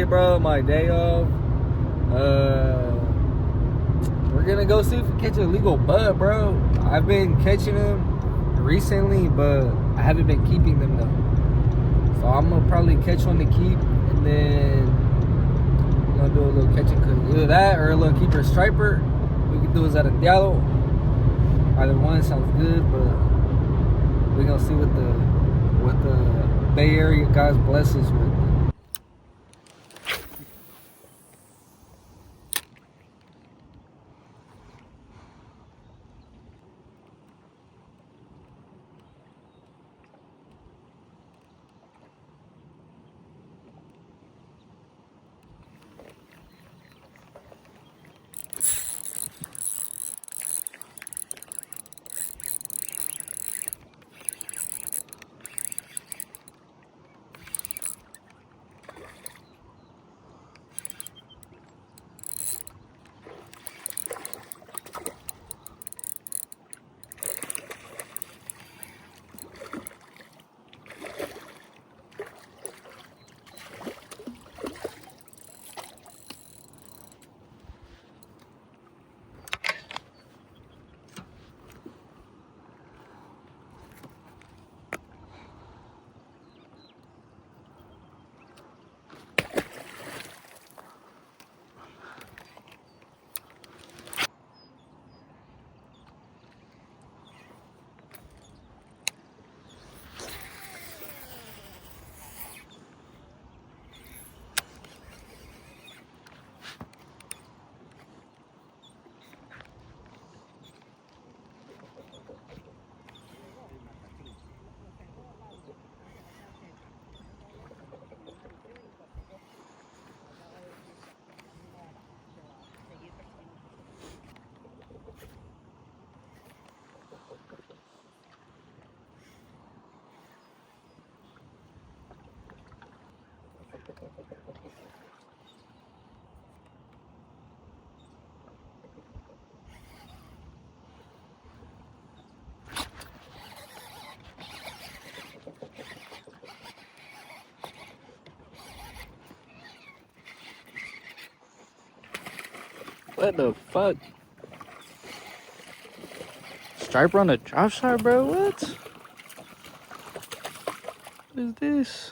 bro. My day off. We're gonna go see if we catch a illegal bud, bro. I've been catching them recently, but I haven't been keeping them though. So I'm gonna probably catch one to keep, and then we're gonna do a little catch and cook. Either that or a little keeper striper. We can do is at a diallo. Either one sounds good, but we're gonna see what the Bay Area guys bless us with. What the fuck? Striper on the drop shot, bro? What? What is this?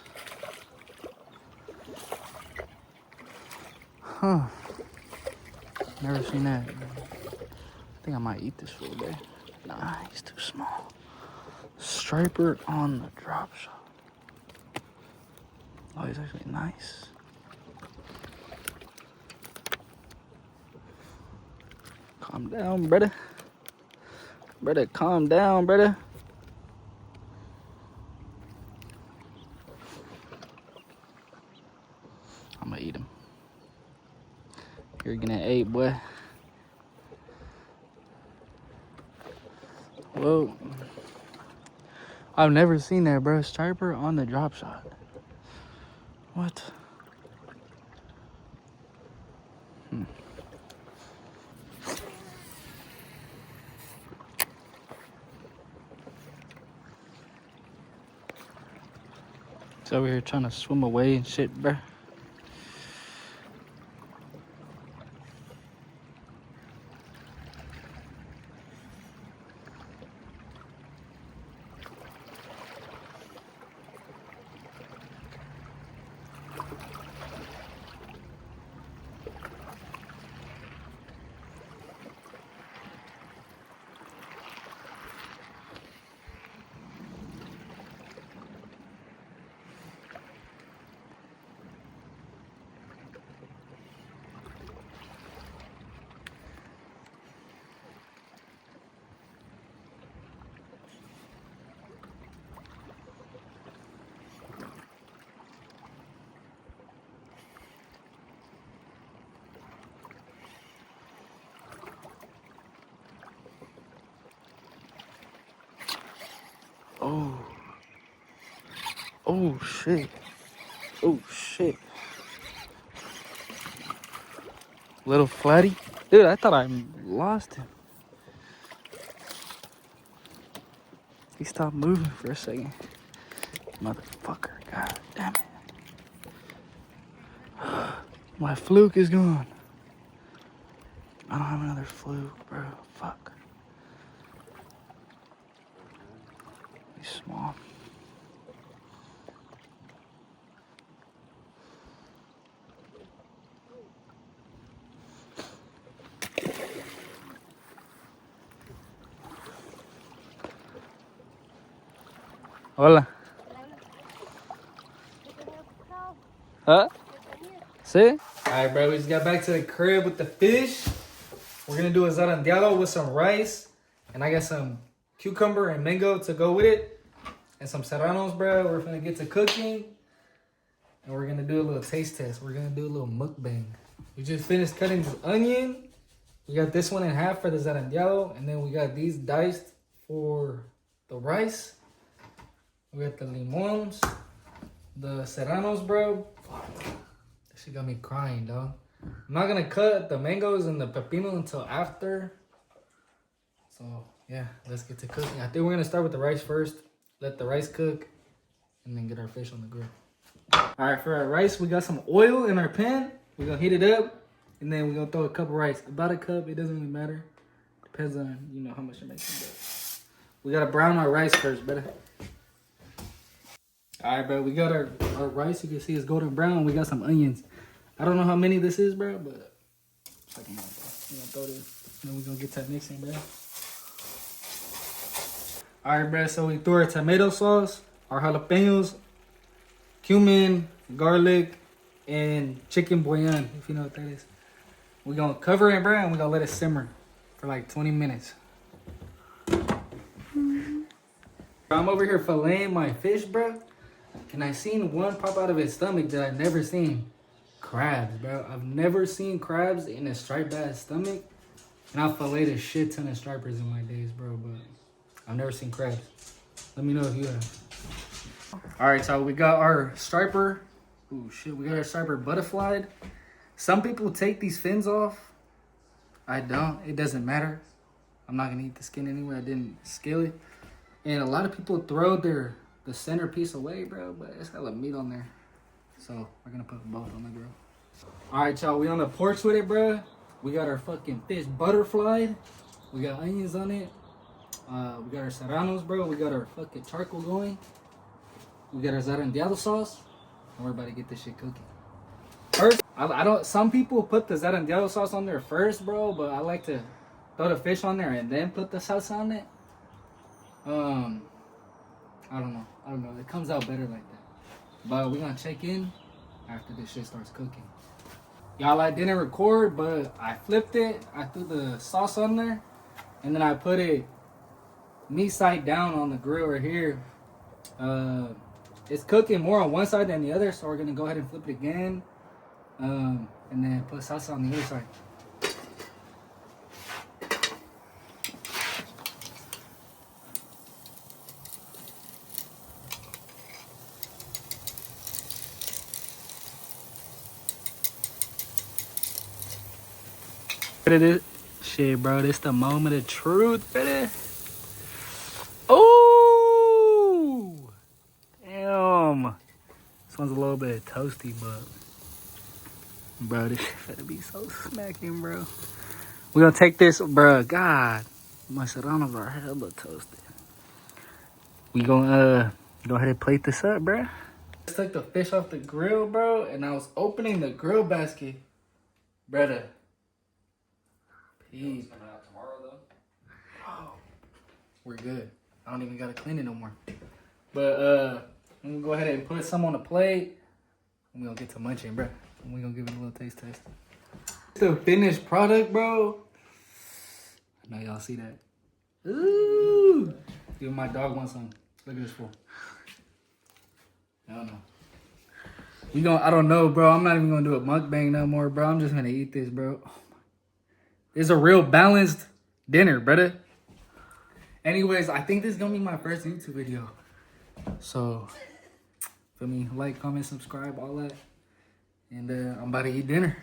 Huh. Never seen that. I think I might eat this for a day. Nah, he's too small. Striper on the drop shot. Oh, he's actually nice. Calm down, brother. Brother, calm down, brother. I'm gonna eat him. You're gonna eat, boy. Whoa. I've never seen that, bro. Striper on the drop shot. What? He's over here trying to swim away and shit, bro. Oh. Oh, shit. Oh, shit. Little flatty. Dude, I thought I lost him. He stopped moving for a second. Motherfucker. God damn it. My fluke is gone. I don't have another fluke, bro. Fuck. He's small. Hola. Huh? See? Alright, bro. We just got back to the crib with the fish. We're gonna do a zarandeado with some rice. And I got some cucumber and mango to go with it. And some serranos, bro. We're gonna get to cooking. And we're gonna do a little taste test. We're gonna do a little mukbang. We just finished cutting this onion. We got this one in half for the zarandeado. And then we got these diced for the rice. We got the limons, the serranos, bro. That shit got me crying, dog. I'm not gonna cut the mangoes and the pepino until after. So, yeah, let's get to cooking. I think we're gonna start with the rice first. Let the rice cook, and then get our fish on the grill. All right, for our rice, we got some oil in our pan. We're gonna heat it up, and then we're gonna throw a cup of rice. About a cup, it doesn't really matter. Depends on, you know, how much you're making. But we gotta brown our rice first, brother. All right, bro, we got our rice. You can see it's golden brown. We got some onions. I don't know how many this is, bro, but it's like, we're gonna throw this. And then we're gonna get that mixing, bro. All right, bro, so we threw our tomato sauce, our jalapenos, cumin, garlic, and chicken bouillon, if you know what that is. We're gonna cover it, bro, and we're gonna let it simmer for like 20 minutes. I'm over here filleting my fish, bro. And I seen one pop out of his stomach that I've never seen. Crabs, bro. I've never seen crabs in a striped bass stomach. And I've filleted a shit ton of stripers in my days, bro. But I've never seen crabs. Let me know if you have. Alright, so we got our striper. Ooh, shit. We got our striper butterflied. Some people take these fins off. I don't. It doesn't matter. I'm not going to eat the skin anyway. I didn't scale it. And a lot of people throw the center piece away, bro, but it's hella meat on there. So we're gonna put both on the grill. All right, y'all, we on the porch with it, bro. We got our fucking fish butterflied. We got onions on it. We got our serranos, bro. We got our fucking charcoal going. We got our zarandeado sauce. And we're about to get this shit cooking. First, I don't, some people put the zarandeado sauce on there first, bro, but I like to throw the fish on there and then put the sauce on it. I don't know. It comes out better like that. But we're gonna check in after this shit starts cooking. Y'all, I didn't record, but I flipped it. I threw the sauce on there. And then I put it meat side down on the grill right here. It's cooking more on one side than the other. So we're gonna go ahead and flip it again. And then put salsa on the other side. Shit, bro, this the moment of truth, brother. Oh, damn. This one's a little bit toasty, but bro, this shit finna be so smacking, bro. We're gonna take this, bro. God, my serranos are hella toasted. We gonna go ahead and plate this up, bro. I took the fish off the grill, bro, and I was opening the grill basket, brother. Coming out tomorrow though. Oh, we're good. I don't even gotta clean it no more. But I'm gonna go ahead and put some on the plate. And we're gonna get to munching, bro. And we're gonna give it a little taste test. It's the finished product, bro. I know y'all see that. Ooh. Even my dog wants some. Look at this fool. I don't know. I don't know, bro. I'm not even gonna do a mukbang no more, bro. I'm just gonna eat this, bro. It's a real balanced dinner, brother. Anyways, I think this is gonna be my first YouTube video. So, feel me? Like, comment, subscribe, all that. And I'm about to eat dinner.